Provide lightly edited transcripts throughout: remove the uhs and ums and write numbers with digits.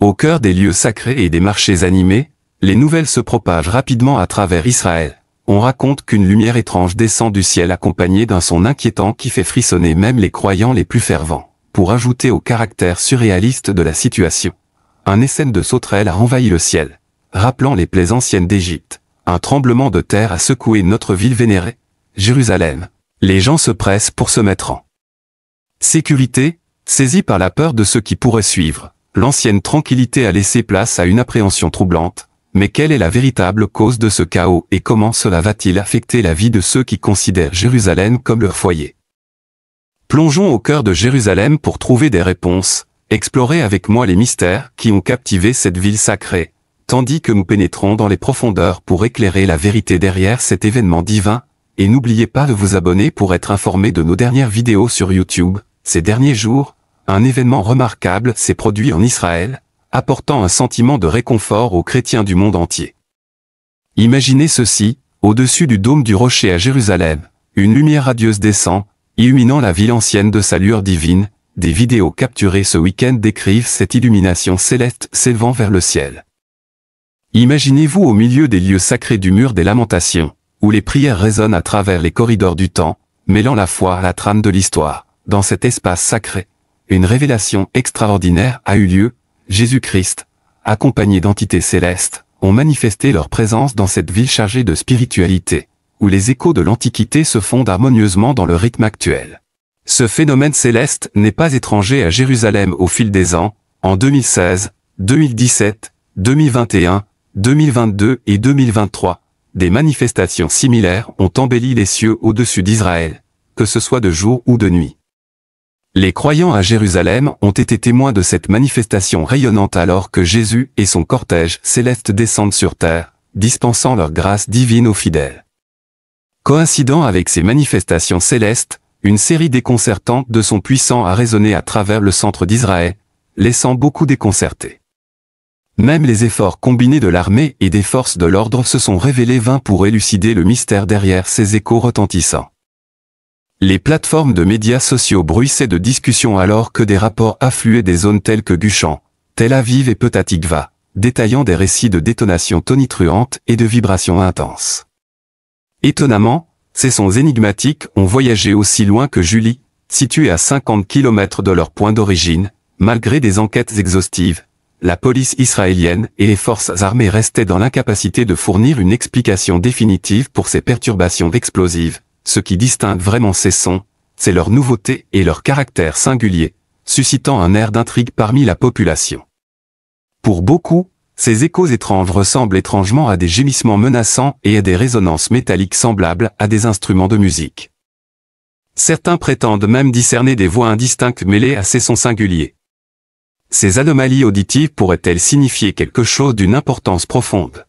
Au cœur des lieux sacrés et des marchés animés, les nouvelles se propagent rapidement à travers Israël. On raconte qu'une lumière étrange descend du ciel accompagnée d'un son inquiétant qui fait frissonner même les croyants les plus fervents. Pour ajouter au caractère surréaliste de la situation, un essaim de sauterelles a envahi le ciel, rappelant les plaies anciennes d'Égypte. Un tremblement de terre a secoué notre ville vénérée, Jérusalem. Les gens se pressent pour se mettre en sécurité, saisis par la peur de ce qui pourrait suivre. L'ancienne tranquillité a laissé place à une appréhension troublante. Mais quelle est la véritable cause de ce chaos et comment cela va-t-il affecter la vie de ceux qui considèrent Jérusalem comme leur foyer? Plongeons au cœur de Jérusalem pour trouver des réponses, explorez avec moi les mystères qui ont captivé cette ville sacrée, tandis que nous pénétrons dans les profondeurs pour éclairer la vérité derrière cet événement divin, et n'oubliez pas de vous abonner pour être informé de nos dernières vidéos sur YouTube. Ces derniers jours, un événement remarquable s'est produit en Israël, apportant un sentiment de réconfort aux chrétiens du monde entier. Imaginez ceci, au-dessus du dôme du rocher à Jérusalem, une lumière radieuse descend, illuminant la ville ancienne de sa lueur divine. Des vidéos capturées ce week-end décrivent cette illumination céleste s'élevant vers le ciel. Imaginez-vous au milieu des lieux sacrés du mur des lamentations, où les prières résonnent à travers les corridors du temps, mêlant la foi à la trame de l'histoire. Dans cet espace sacré, une révélation extraordinaire a eu lieu. Jésus-Christ, accompagné d'entités célestes, ont manifesté leur présence dans cette ville chargée de spiritualité, où les échos de l'Antiquité se fondent harmonieusement dans le rythme actuel. Ce phénomène céleste n'est pas étranger à Jérusalem au fil des ans. En 2016, 2017, 2021, 2022 et 2023, des manifestations similaires ont embelli les cieux au-dessus d'Israël, que ce soit de jour ou de nuit. Les croyants à Jérusalem ont été témoins de cette manifestation rayonnante alors que Jésus et son cortège céleste descendent sur terre, dispensant leur grâce divine aux fidèles. Coïncidant avec ces manifestations célestes, une série déconcertante de sons puissants a résonné à travers le centre d'Israël, laissant beaucoup déconcertés. Même les efforts combinés de l'armée et des forces de l'ordre se sont révélés vains pour élucider le mystère derrière ces échos retentissants. Les plateformes de médias sociaux bruissaient de discussions alors que des rapports affluaient des zones telles que Gushon, Tel Aviv et Petah Tikva, détaillant des récits de détonations tonitruantes et de vibrations intenses. Étonnamment, ces sons énigmatiques ont voyagé aussi loin que Julie, située à 50 km de leur point d'origine. Malgré des enquêtes exhaustives, la police israélienne et les forces armées restaient dans l'incapacité de fournir une explication définitive pour ces perturbations explosives. Ce qui distingue vraiment ces sons, c'est leur nouveauté et leur caractère singulier, suscitant un air d'intrigue parmi la population. Pour beaucoup, ces échos étranges ressemblent étrangement à des gémissements menaçants et à des résonances métalliques semblables à des instruments de musique. Certains prétendent même discerner des voix indistinctes mêlées à ces sons singuliers. Ces anomalies auditives pourraient-elles signifier quelque chose d'une importance profonde?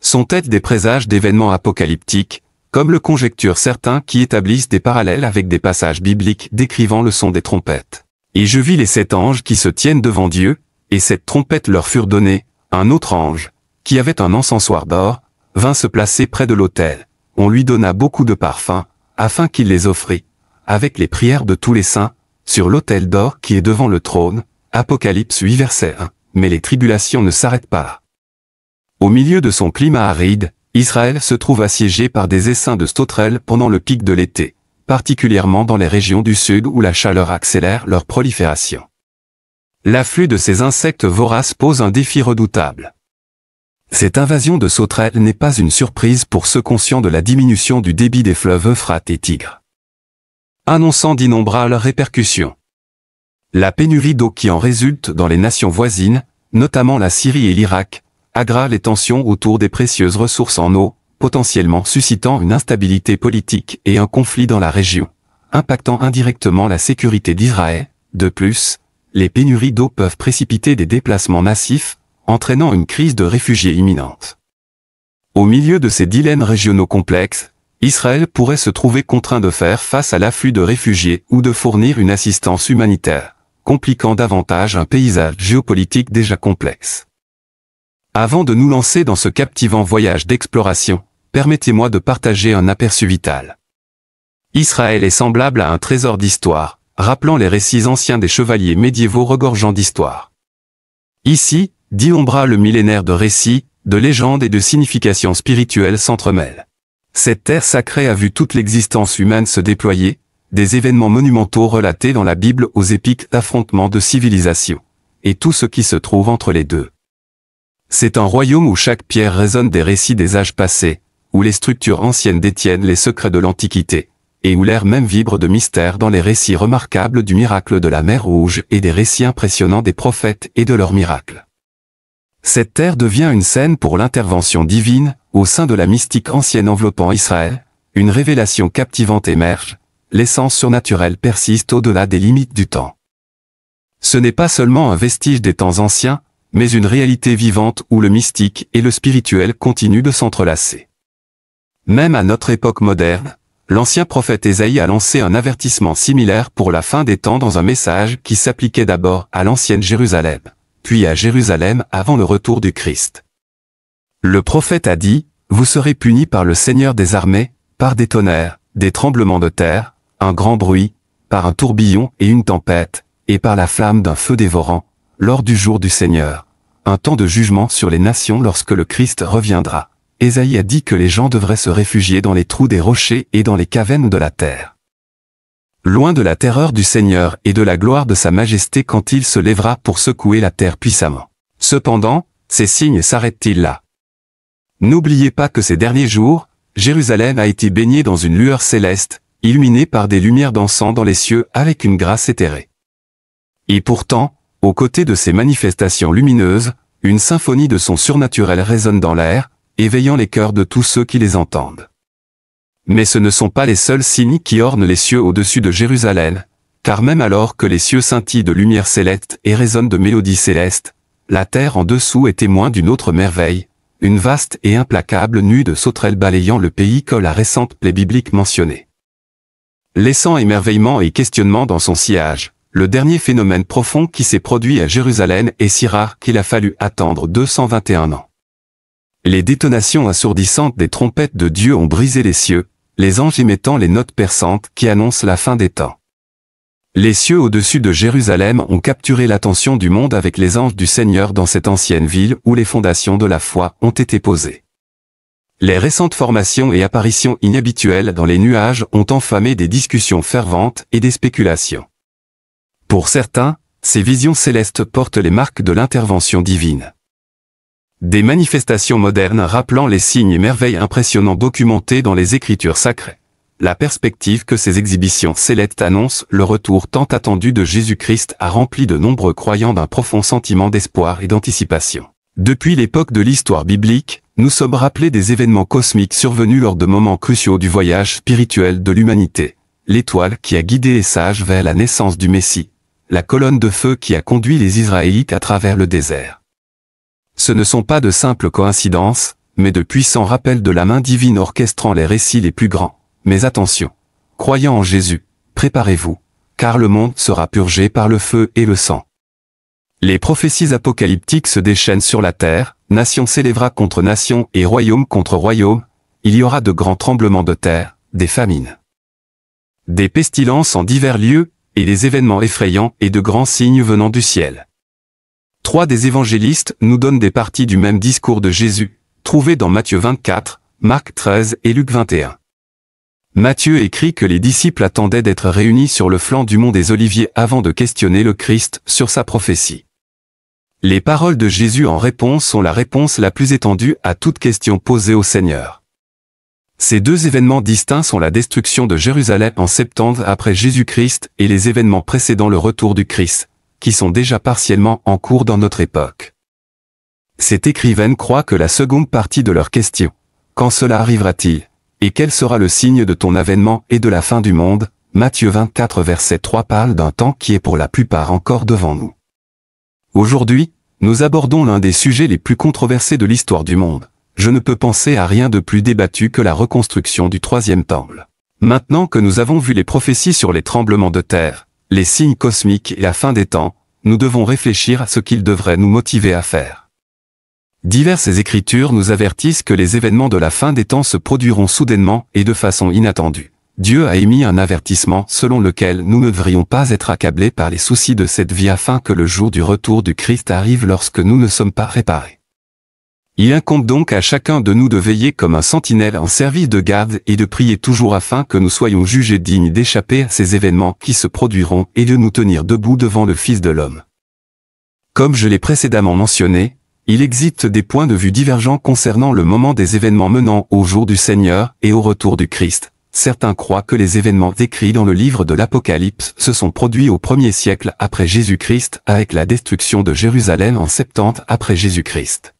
Sont-elles des présages d'événements apocalyptiques, comme le conjecturent certains qui établissent des parallèles avec des passages bibliques décrivant le son des trompettes? Et je vis les 7 anges qui se tiennent devant Dieu, et 7 trompettes leur furent données. Un autre ange, qui avait un encensoir d'or, vint se placer près de l'autel. On lui donna beaucoup de parfums, afin qu'il les offrît, avec les prières de tous les saints, sur l'autel d'or qui est devant le trône. Apocalypse 8 verset 1. Mais les tribulations ne s'arrêtent pas. Au milieu de son climat aride, Israël se trouve assiégé par des essaims de sauterelles pendant le pic de l'été, particulièrement dans les régions du sud où la chaleur accélère leur prolifération. L'afflux de ces insectes voraces pose un défi redoutable. Cette invasion de sauterelles n'est pas une surprise pour ceux conscients de la diminution du débit des fleuves Euphrate et Tigre, annonçant d'innombrables répercussions. La pénurie d'eau qui en résulte dans les nations voisines, notamment la Syrie et l'Irak, aggrave les tensions autour des précieuses ressources en eau, potentiellement suscitant une instabilité politique et un conflit dans la région, impactant indirectement la sécurité d'Israël. De plus, les pénuries d'eau peuvent précipiter des déplacements massifs, entraînant une crise de réfugiés imminente. Au milieu de ces dilemmes régionaux complexes, Israël pourrait se trouver contraint de faire face à l'afflux de réfugiés ou de fournir une assistance humanitaire, compliquant davantage un paysage géopolitique déjà complexe. Avant de nous lancer dans ce captivant voyage d'exploration, permettez-moi de partager un aperçu vital. Israël est semblable à un trésor d'histoire, rappelant les récits anciens des chevaliers médiévaux regorgeant d'histoire. Ici, dit Ombra, le millénaire de récits, de légendes et de significations spirituelles s'entremêlent. Cette terre sacrée a vu toute l'existence humaine se déployer, des événements monumentaux relatés dans la Bible aux épiques affrontements de civilisations, et tout ce qui se trouve entre les deux. C'est un royaume où chaque pierre résonne des récits des âges passés, où les structures anciennes détiennent les secrets de l'Antiquité, et où l'air même vibre de mystère dans les récits remarquables du miracle de la mer Rouge et des récits impressionnants des prophètes et de leurs miracles. Cette terre devient une scène pour l'intervention divine, au sein de la mystique ancienne enveloppant Israël, une révélation captivante émerge, l'essence surnaturelle persiste au-delà des limites du temps. Ce n'est pas seulement un vestige des temps anciens, mais une réalité vivante où le mystique et le spirituel continuent de s'entrelacer. Même à notre époque moderne, l'ancien prophète Ésaïe a lancé un avertissement similaire pour la fin des temps dans un message qui s'appliquait d'abord à l'ancienne Jérusalem, puis à Jérusalem avant le retour du Christ. Le prophète a dit, « Vous serez punis par le Seigneur des armées, par des tonnerres, des tremblements de terre, un grand bruit, par un tourbillon et une tempête, et par la flamme d'un feu dévorant, lors du jour du Seigneur, un temps de jugement sur les nations lorsque le Christ reviendra. » Ésaïe a dit que les gens devraient se réfugier dans les trous des rochers et dans les cavernes de la terre. Loin de la terreur du Seigneur et de la gloire de sa majesté quand il se lèvera pour secouer la terre puissamment. Cependant, ces signes s'arrêtent-ils là? N'oubliez pas que ces derniers jours, Jérusalem a été baignée dans une lueur céleste, illuminée par des lumières dansant dans les cieux avec une grâce éthérée. Et pourtant, aux côtés de ces manifestations lumineuses, une symphonie de sons surnaturels résonne dans l'air, éveillant les cœurs de tous ceux qui les entendent. Mais ce ne sont pas les seuls signes qui ornent les cieux au-dessus de Jérusalem, car même alors que les cieux scintillent de lumière céleste et résonnent de mélodies célestes, la terre en dessous est témoin d'une autre merveille, une vaste et implacable nuée de sauterelles balayant le pays comme la récente plaie biblique mentionnée. Laissant émerveillement et questionnement dans son sillage, le dernier phénomène profond qui s'est produit à Jérusalem est si rare qu'il a fallu attendre 221 ans. Les détonations assourdissantes des trompettes de Dieu ont brisé les cieux, les anges émettant les notes perçantes qui annoncent la fin des temps. Les cieux au-dessus de Jérusalem ont capturé l'attention du monde avec les anges du Seigneur dans cette ancienne ville où les fondations de la foi ont été posées. Les récentes formations et apparitions inhabituelles dans les nuages ont enflammé des discussions ferventes et des spéculations. Pour certains, ces visions célestes portent les marques de l'intervention divine. Des manifestations modernes rappelant les signes et merveilles impressionnants documentés dans les Écritures sacrées. La perspective que ces exhibitions célestes annoncent le retour tant attendu de Jésus-Christ a rempli de nombreux croyants d'un profond sentiment d'espoir et d'anticipation. Depuis l'époque de l'histoire biblique, nous sommes rappelés des événements cosmiques survenus lors de moments cruciaux du voyage spirituel de l'humanité. L'étoile qui a guidé les sages vers la naissance du Messie, la colonne de feu qui a conduit les Israélites à travers le désert. Ce ne sont pas de simples coïncidences, mais de puissants rappels de la main divine orchestrant les récits les plus grands. Mais attention, croyant en Jésus, préparez-vous, car le monde sera purgé par le feu et le sang. Les prophéties apocalyptiques se déchaînent sur la terre, nation s'élèvera contre nation et royaume contre royaume, il y aura de grands tremblements de terre, des famines, des pestilences en divers lieux, et des événements effrayants et de grands signes venant du ciel. 3 des évangélistes nous donnent des parties du même discours de Jésus, trouvées dans Matthieu 24, Marc 13 et Luc 21. Matthieu écrit que les disciples attendaient d'être réunis sur le flanc du mont des Oliviers avant de questionner le Christ sur sa prophétie. Les paroles de Jésus en réponse sont la réponse la plus étendue à toute question posée au Seigneur. Ces 2 événements distincts sont la destruction de Jérusalem en 70 après Jésus-Christ et les événements précédant le retour du Christ, qui sont déjà partiellement en cours dans notre époque. Cette écrivaine croit que la seconde partie de leur question, quand cela arrivera-t-il, et quel sera le signe de ton avènement et de la fin du monde, Matthieu 24 verset 3 parle d'un temps qui est pour la plupart encore devant nous. Aujourd'hui, nous abordons l'un des sujets les plus controversés de l'histoire du monde. Je ne peux penser à rien de plus débattu que la reconstruction du 3e temple. Maintenant que nous avons vu les prophéties sur les tremblements de terre, les signes cosmiques et la fin des temps, nous devons réfléchir à ce qu'ils devraient nous motiver à faire. Diverses écritures nous avertissent que les événements de la fin des temps se produiront soudainement et de façon inattendue. Dieu a émis un avertissement selon lequel nous ne devrions pas être accablés par les soucis de cette vie afin que le jour du retour du Christ arrive lorsque nous ne sommes pas réparés. Il incombe donc à chacun de nous de veiller comme un sentinelle en service de garde et de prier toujours afin que nous soyons jugés dignes d'échapper à ces événements qui se produiront et de nous tenir debout devant le Fils de l'homme. Comme je l'ai précédemment mentionné, il existe des points de vue divergents concernant le moment des événements menant au jour du Seigneur et au retour du Christ. Certains croient que les événements décrits dans le livre de l'Apocalypse se sont produits au 1er siècle après Jésus-Christ avec la destruction de Jérusalem en 70 après Jésus-Christ.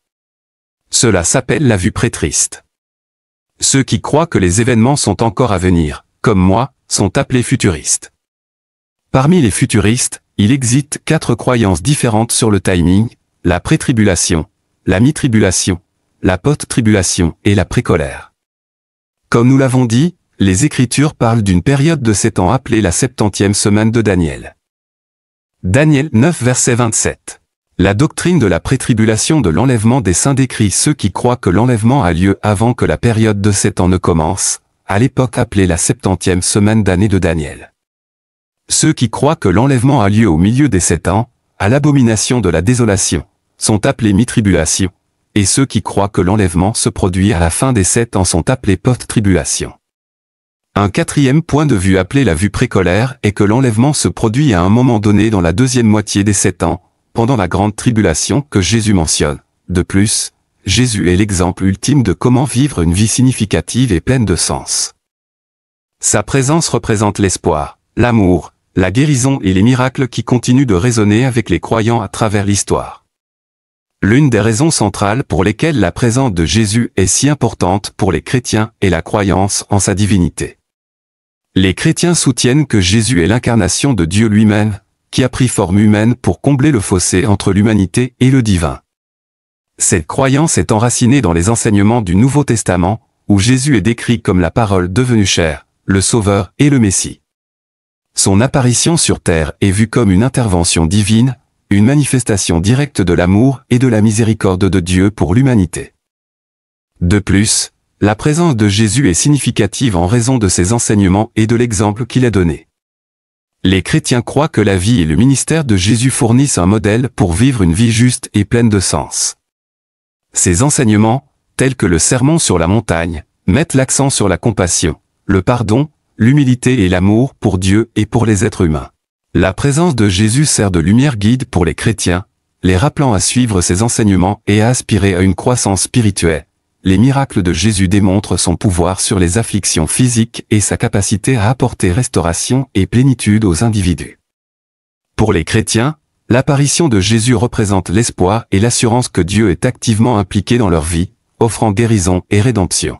Cela s'appelle la vue prétriste. Ceux qui croient que les événements sont encore à venir, comme moi, sont appelés futuristes. Parmi les futuristes, il existe 4 croyances différentes sur le timing, la pré-tribulation, la mi-tribulation, la post-tribulation et la précolère. Comme nous l'avons dit, les Écritures parlent d'une période de 7 ans appelée la 70e semaine de Daniel. Daniel 9 verset 27. La doctrine de la pré-tribulation de l'enlèvement des saints décrit ceux qui croient que l'enlèvement a lieu avant que la période de 7 ans ne commence, à l'époque appelée la 70e semaine d'année de Daniel. Ceux qui croient que l'enlèvement a lieu au milieu des 7 ans, à l'abomination de la désolation, sont appelés mi-tribulation, et ceux qui croient que l'enlèvement se produit à la fin des 7 ans sont appelés post-tribulation. Un 4e point de vue appelé la vue précolère est que l'enlèvement se produit à un moment donné dans la deuxième moitié des 7 ans, pendant la grande tribulation que Jésus mentionne. De plus, Jésus est l'exemple ultime de comment vivre une vie significative et pleine de sens. Sa présence représente l'espoir, l'amour, la guérison et les miracles qui continuent de résonner avec les croyants à travers l'histoire. L'une des raisons centrales pour lesquelles la présence de Jésus est si importante pour les chrétiens est la croyance en sa divinité. Les chrétiens soutiennent que Jésus est l'incarnation de Dieu lui-même, qui a pris forme humaine pour combler le fossé entre l'humanité et le divin. Cette croyance est enracinée dans les enseignements du Nouveau Testament, où Jésus est décrit comme la parole devenue chair, le Sauveur et le Messie. Son apparition sur terre est vue comme une intervention divine, une manifestation directe de l'amour et de la miséricorde de Dieu pour l'humanité. De plus, la présence de Jésus est significative en raison de ses enseignements et de l'exemple qu'il a donné. Les chrétiens croient que la vie et le ministère de Jésus fournissent un modèle pour vivre une vie juste et pleine de sens. Ces enseignements, tels que le sermon sur la montagne, mettent l'accent sur la compassion, le pardon, l'humilité et l'amour pour Dieu et pour les êtres humains. La présence de Jésus sert de lumière guide pour les chrétiens, les rappelant à suivre ses enseignements et à aspirer à une croissance spirituelle. Les miracles de Jésus démontrent son pouvoir sur les afflictions physiques et sa capacité à apporter restauration et plénitude aux individus. Pour les chrétiens, l'apparition de Jésus représente l'espoir et l'assurance que Dieu est activement impliqué dans leur vie, offrant guérison et rédemption.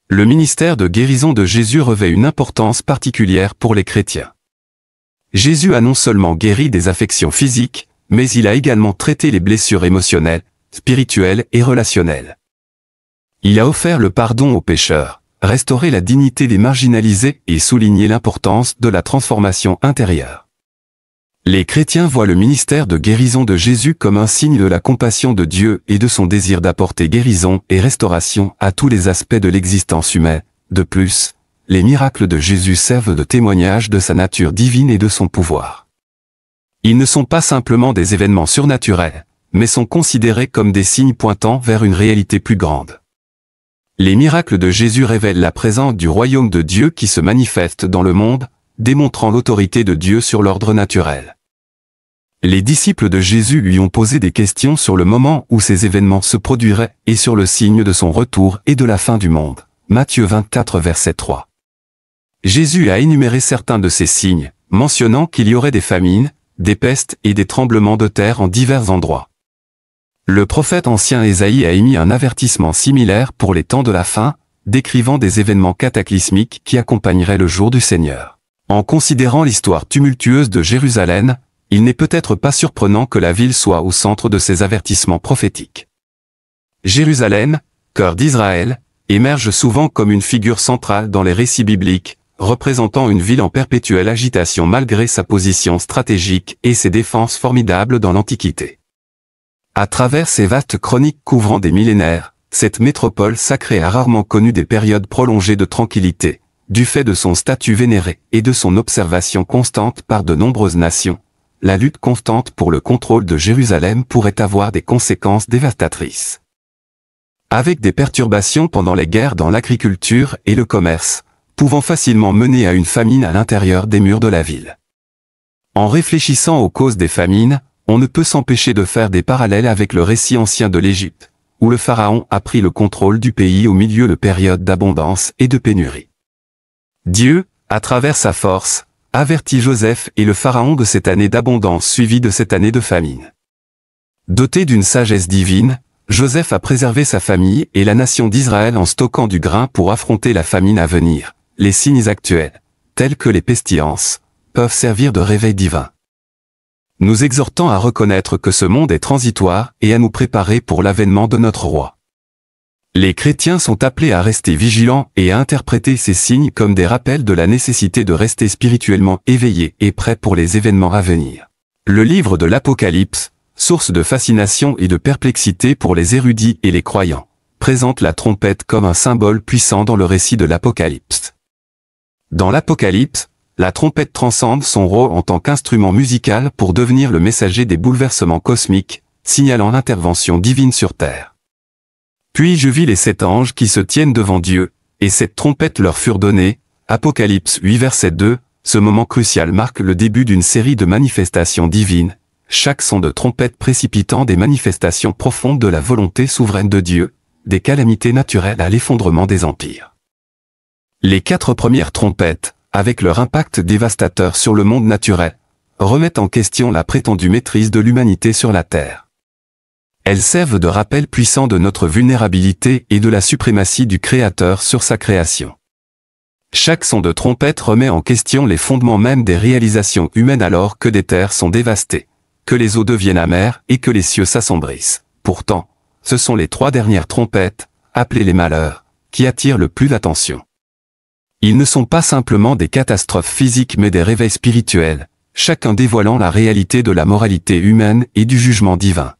Le ministère de guérison de Jésus revêt une importance particulière pour les chrétiens. Jésus a non seulement guéri des affections physiques, mais il a également traité les blessures émotionnelles, spirituelles et relationnelles. Il a offert le pardon aux pécheurs, restauré la dignité des marginalisés et souligné l'importance de la transformation intérieure. Les chrétiens voient le ministère de guérison de Jésus comme un signe de la compassion de Dieu et de son désir d'apporter guérison et restauration à tous les aspects de l'existence humaine. De plus, les miracles de Jésus servent de témoignage de sa nature divine et de son pouvoir. Ils ne sont pas simplement des événements surnaturels, mais sont considérés comme des signes pointant vers une réalité plus grande. Les miracles de Jésus révèlent la présence du royaume de Dieu qui se manifeste dans le monde, démontrant l'autorité de Dieu sur l'ordre naturel. Les disciples de Jésus lui ont posé des questions sur le moment où ces événements se produiraient et sur le signe de son retour et de la fin du monde. Matthieu 24 verset 3. Jésus a énuméré certains de ces signes, mentionnant qu'il y aurait des famines, des pestes et des tremblements de terre en divers endroits. Le prophète ancien Ésaïe a émis un avertissement similaire pour les temps de la fin, décrivant des événements cataclysmiques qui accompagneraient le jour du Seigneur. En considérant l'histoire tumultueuse de Jérusalem, il n'est peut-être pas surprenant que la ville soit au centre de ces avertissements prophétiques. Jérusalem, cœur d'Israël, émerge souvent comme une figure centrale dans les récits bibliques, représentant une ville en perpétuelle agitation malgré sa position stratégique et ses défenses formidables dans l'Antiquité. À travers ces vastes chroniques couvrant des millénaires, cette métropole sacrée a rarement connu des périodes prolongées de tranquillité, du fait de son statut vénéré et de son observation constante par de nombreuses nations, la lutte constante pour le contrôle de Jérusalem pourrait avoir des conséquences dévastatrices. Avec des perturbations pendant les guerres dans l'agriculture et le commerce, pouvant facilement mener à une famine à l'intérieur des murs de la ville. En réfléchissant aux causes des famines, on ne peut s'empêcher de faire des parallèles avec le récit ancien de l'Égypte, où le pharaon a pris le contrôle du pays au milieu de périodes d'abondance et de pénurie. Dieu, à travers sa force, avertit Joseph et le pharaon de cette année d'abondance suivie de cette année de famine. Doté d'une sagesse divine, Joseph a préservé sa famille et la nation d'Israël en stockant du grain pour affronter la famine à venir. Les signes actuels, tels que les pestilences, peuvent servir de réveil divin, nous exhortant à reconnaître que ce monde est transitoire et à nous préparer pour l'avènement de notre roi. Les chrétiens sont appelés à rester vigilants et à interpréter ces signes comme des rappels de la nécessité de rester spirituellement éveillés et prêts pour les événements à venir. Le livre de l'Apocalypse, source de fascination et de perplexité pour les érudits et les croyants, présente la trompette comme un symbole puissant dans le récit de l'Apocalypse. Dans l'Apocalypse, la trompette transcende son rôle en tant qu'instrument musical pour devenir le messager des bouleversements cosmiques, signalant l'intervention divine sur terre. Puis je vis les 7 anges qui se tiennent devant Dieu, et 7 trompettes leur furent données. Apocalypse 8 verset 2, ce moment crucial marque le début d'une série de manifestations divines, chaque son de trompette précipitant des manifestations profondes de la volonté souveraine de Dieu, des calamités naturelles à l'effondrement des empires. Les 4 premières trompettes, avec leur impact dévastateur sur le monde naturel, remettent en question la prétendue maîtrise de l'humanité sur la Terre. Elles servent de rappel puissant de notre vulnérabilité et de la suprématie du Créateur sur sa création. Chaque son de trompette remet en question les fondements mêmes des réalisations humaines alors que des terres sont dévastées, que les eaux deviennent amères et que les cieux s'assombrissent. Pourtant, ce sont les 3 dernières trompettes, appelées les malheurs, qui attirent le plus l'attention. Ils ne sont pas simplement des catastrophes physiques mais des réveils spirituels, chacun dévoilant la réalité de la moralité humaine et du jugement divin.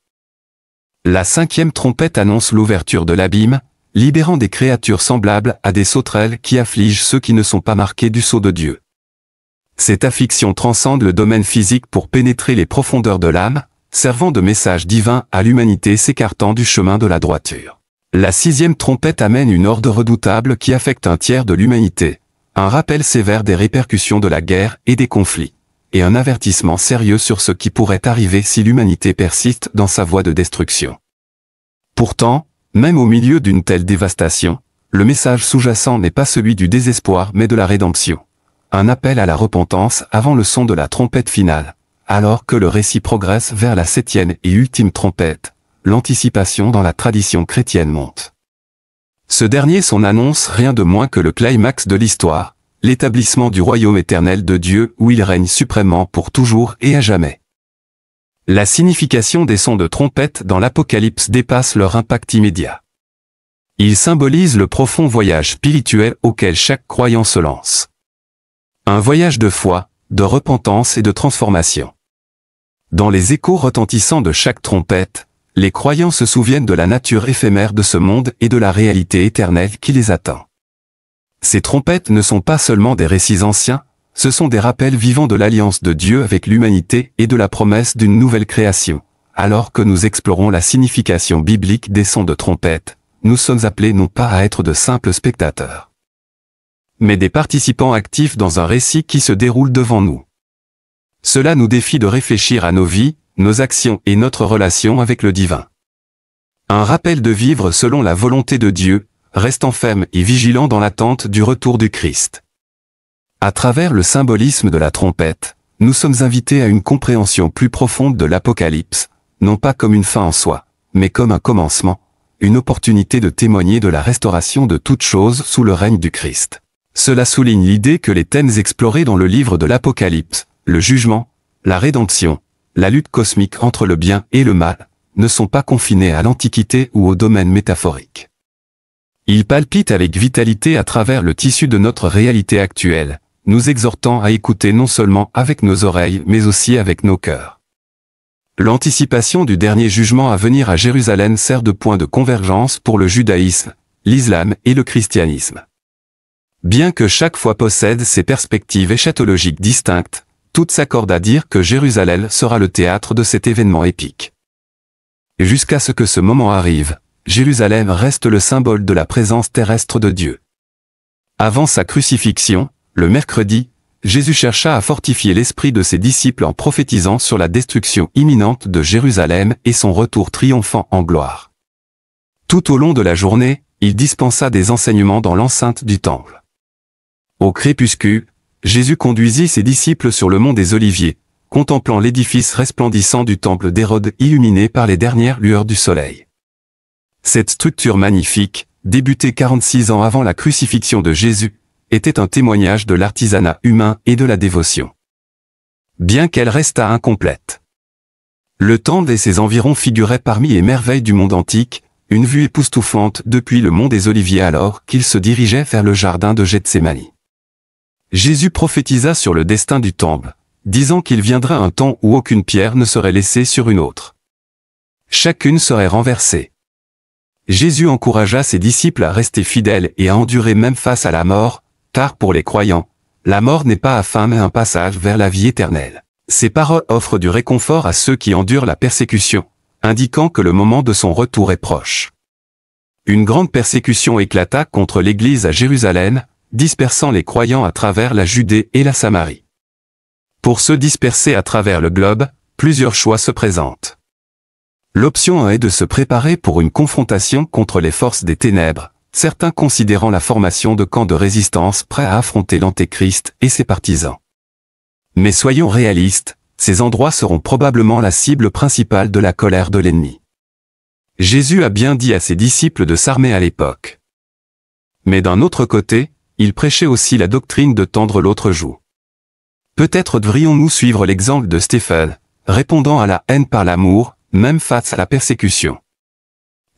La 5e trompette annonce l'ouverture de l'abîme, libérant des créatures semblables à des sauterelles qui affligent ceux qui ne sont pas marqués du sceau de Dieu. Cette affliction transcende le domaine physique pour pénétrer les profondeurs de l'âme, servant de message divin à l'humanité s'écartant du chemin de la droiture. La 6e trompette amène une horde redoutable qui affecte un tiers de l'humanité, un rappel sévère des répercussions de la guerre et des conflits, et un avertissement sérieux sur ce qui pourrait arriver si l'humanité persiste dans sa voie de destruction. Pourtant, même au milieu d'une telle dévastation, le message sous-jacent n'est pas celui du désespoir mais de la rédemption. Un appel à la repentance avant le son de la trompette finale, alors que le récit progresse vers la 7e et ultime trompette. L'anticipation dans la tradition chrétienne monte. Ce dernier son annonce rien de moins que le climax de l'histoire, l'établissement du royaume éternel de Dieu où il règne suprêmement pour toujours et à jamais. La signification des sons de trompette dans l'Apocalypse dépasse leur impact immédiat. Ils symbolisent le profond voyage spirituel auquel chaque croyant se lance. Un voyage de foi, de repentance et de transformation. Dans les échos retentissants de chaque trompette, les croyants se souviennent de la nature éphémère de ce monde et de la réalité éternelle qui les attend. Ces trompettes ne sont pas seulement des récits anciens, ce sont des rappels vivants de l'alliance de Dieu avec l'humanité et de la promesse d'une nouvelle création. Alors que nous explorons la signification biblique des sons de trompette, nous sommes appelés non pas à être de simples spectateurs, mais des participants actifs dans un récit qui se déroule devant nous. Cela nous défie de réfléchir à nos vies, nos actions et notre relation avec le divin. Un rappel de vivre selon la volonté de Dieu, restant ferme et vigilant dans l'attente du retour du Christ. À travers le symbolisme de la trompette, nous sommes invités à une compréhension plus profonde de l'Apocalypse, non pas comme une fin en soi, mais comme un commencement, une opportunité de témoigner de la restauration de toutes choses sous le règne du Christ. Cela souligne l'idée que les thèmes explorés dans le livre de l'Apocalypse, le jugement, la rédemption, la lutte cosmique entre le bien et le mal, ne sont pas confinés à l'Antiquité ou au domaine métaphorique. Ils palpitent avec vitalité à travers le tissu de notre réalité actuelle, nous exhortant à écouter non seulement avec nos oreilles mais aussi avec nos cœurs. L'anticipation du dernier jugement à venir à Jérusalem sert de point de convergence pour le judaïsme, l'islam et le christianisme. Bien que chaque foi possède ses perspectives eschatologiques distinctes, toutes s'accordent à dire que Jérusalem sera le théâtre de cet événement épique. Et jusqu'à ce que ce moment arrive, Jérusalem reste le symbole de la présence terrestre de Dieu. Avant sa crucifixion, le mercredi, Jésus chercha à fortifier l'esprit de ses disciples en prophétisant sur la destruction imminente de Jérusalem et son retour triomphant en gloire. Tout au long de la journée, il dispensa des enseignements dans l'enceinte du temple. Au crépuscule, Jésus conduisit ses disciples sur le mont des Oliviers, contemplant l'édifice resplendissant du temple d'Hérode illuminé par les dernières lueurs du soleil. Cette structure magnifique, débutée 46 ans avant la crucifixion de Jésus, était un témoignage de l'artisanat humain et de la dévotion. Bien qu'elle restât incomplète. Le temple et ses environs figuraient parmi les merveilles du monde antique, une vue époustouflante depuis le mont des Oliviers alors qu'il se dirigeait vers le jardin de Gethsémani. Jésus prophétisa sur le destin du temple, disant qu'il viendrait un temps où aucune pierre ne serait laissée sur une autre. Chacune serait renversée. Jésus encouragea ses disciples à rester fidèles et à endurer même face à la mort, car pour les croyants, la mort n'est pas la fin mais un passage vers la vie éternelle. Ces paroles offrent du réconfort à ceux qui endurent la persécution, indiquant que le moment de son retour est proche. Une grande persécution éclata contre l'Église à Jérusalem, dispersant les croyants à travers la Judée et la Samarie. Pour ceux dispersés à travers le globe, plusieurs choix se présentent. L'option 1 est de se préparer pour une confrontation contre les forces des ténèbres, certains considérant la formation de camps de résistance prêts à affronter l'Antéchrist et ses partisans. Mais soyons réalistes, ces endroits seront probablement la cible principale de la colère de l'ennemi. Jésus a bien dit à ses disciples de s'armer à l'époque. Mais d'un autre côté, il prêchait aussi la doctrine de tendre l'autre joue. Peut-être devrions-nous suivre l'exemple de Stéphane, répondant à la haine par l'amour, même face à la persécution.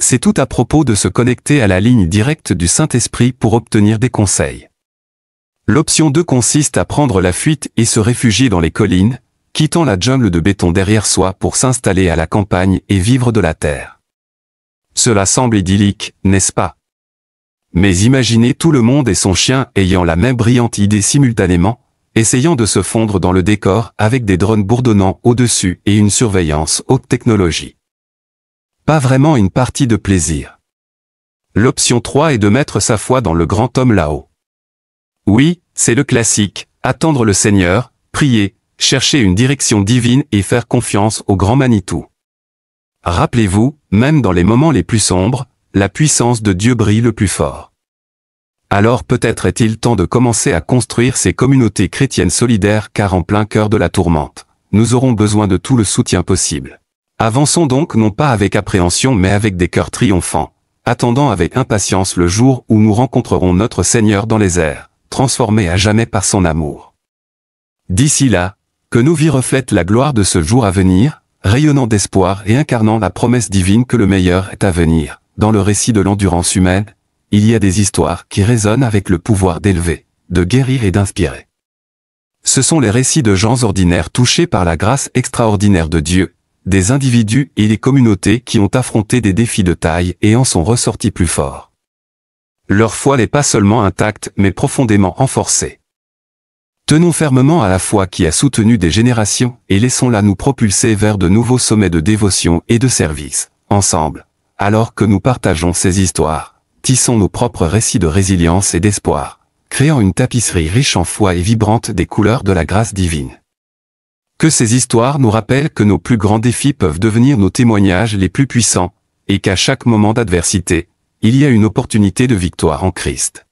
C'est tout à propos de se connecter à la ligne directe du Saint-Esprit pour obtenir des conseils. L'option 2 consiste à prendre la fuite et se réfugier dans les collines, quittant la jungle de béton derrière soi pour s'installer à la campagne et vivre de la terre. Cela semble idyllique, n'est-ce pas? Mais imaginez tout le monde et son chien ayant la même brillante idée simultanément, essayant de se fondre dans le décor avec des drones bourdonnant au-dessus et une surveillance haute technologie. Pas vraiment une partie de plaisir. L'option 3 est de mettre sa foi dans le grand homme là-haut. Oui, c'est le classique, attendre le Seigneur, prier, chercher une direction divine et faire confiance au grand Manitou. Rappelez-vous, même dans les moments les plus sombres, la puissance de Dieu brille le plus fort. Alors peut-être est-il temps de commencer à construire ces communautés chrétiennes solidaires car en plein cœur de la tourmente, nous aurons besoin de tout le soutien possible. Avançons donc non pas avec appréhension mais avec des cœurs triomphants, attendant avec impatience le jour où nous rencontrerons notre Seigneur dans les airs, transformé à jamais par son amour. D'ici là, que nos vies reflètent la gloire de ce jour à venir, rayonnant d'espoir et incarnant la promesse divine que le meilleur est à venir. Dans le récit de l'endurance humaine, il y a des histoires qui résonnent avec le pouvoir d'élever, de guérir et d'inspirer. Ce sont les récits de gens ordinaires touchés par la grâce extraordinaire de Dieu, des individus et des communautés qui ont affronté des défis de taille et en sont ressortis plus forts. Leur foi n'est pas seulement intacte mais profondément renforcée. Tenons fermement à la foi qui a soutenu des générations et laissons-la nous propulser vers de nouveaux sommets de dévotion et de service, ensemble. Alors que nous partageons ces histoires, tissons nos propres récits de résilience et d'espoir, créant une tapisserie riche en foi et vibrante des couleurs de la grâce divine. Que ces histoires nous rappellent que nos plus grands défis peuvent devenir nos témoignages les plus puissants, et qu'à chaque moment d'adversité, il y a une opportunité de victoire en Christ.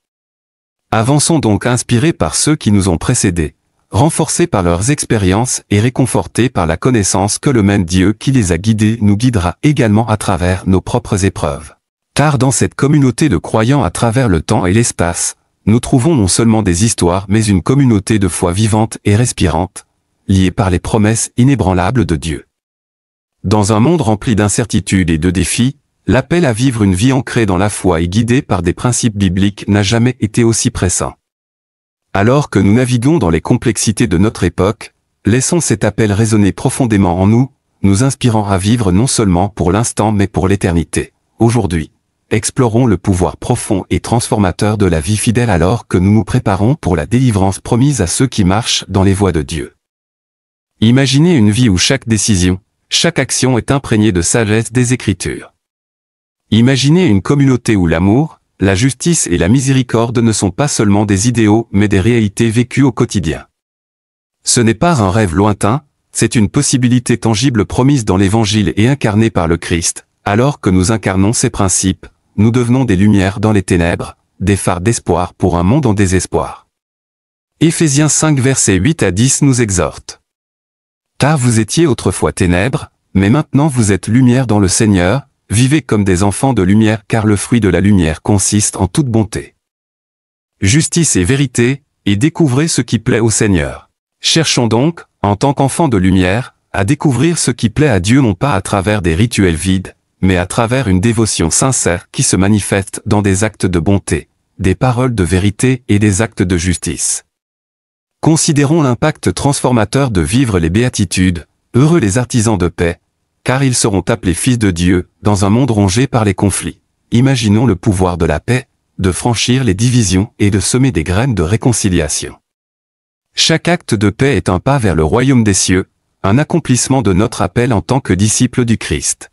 Avançons donc inspirés par ceux qui nous ont précédés, renforcés par leurs expériences et réconfortés par la connaissance que le même Dieu qui les a guidés nous guidera également à travers nos propres épreuves. Car dans cette communauté de croyants à travers le temps et l'espace, nous trouvons non seulement des histoires mais une communauté de foi vivante et respirante, liée par les promesses inébranlables de Dieu. Dans un monde rempli d'incertitudes et de défis, l'appel à vivre une vie ancrée dans la foi et guidée par des principes bibliques n'a jamais été aussi pressant. Alors que nous naviguons dans les complexités de notre époque, laissons cet appel résonner profondément en nous, nous inspirant à vivre non seulement pour l'instant mais pour l'éternité. Aujourd'hui, explorons le pouvoir profond et transformateur de la vie fidèle alors que nous nous préparons pour la délivrance promise à ceux qui marchent dans les voies de Dieu. Imaginez une vie où chaque décision, chaque action est imprégnée de sagesse des Écritures. Imaginez une communauté où l'amour, la justice et la miséricorde ne sont pas seulement des idéaux mais des réalités vécues au quotidien. Ce n'est pas un rêve lointain, c'est une possibilité tangible promise dans l'Évangile et incarnée par le Christ. Alors que nous incarnons ces principes, nous devenons des lumières dans les ténèbres, des phares d'espoir pour un monde en désespoir. Éphésiens 5 versets 8 à 10 nous exhorte. Car vous étiez autrefois ténèbres, mais maintenant vous êtes lumière dans le Seigneur, vivez comme des enfants de lumière car le fruit de la lumière consiste en toute bonté, justice et vérité, et découvrez ce qui plaît au Seigneur. Cherchons donc, en tant qu'enfants de lumière, à découvrir ce qui plaît à Dieu non pas à travers des rituels vides, mais à travers une dévotion sincère qui se manifeste dans des actes de bonté, des paroles de vérité et des actes de justice. Considérons l'impact transformateur de vivre les béatitudes, heureux les artisans de paix, car ils seront appelés fils de Dieu, dans un monde rongé par les conflits. Imaginons le pouvoir de la paix, de franchir les divisions et de semer des graines de réconciliation. Chaque acte de paix est un pas vers le royaume des cieux, un accomplissement de notre appel en tant que disciples du Christ.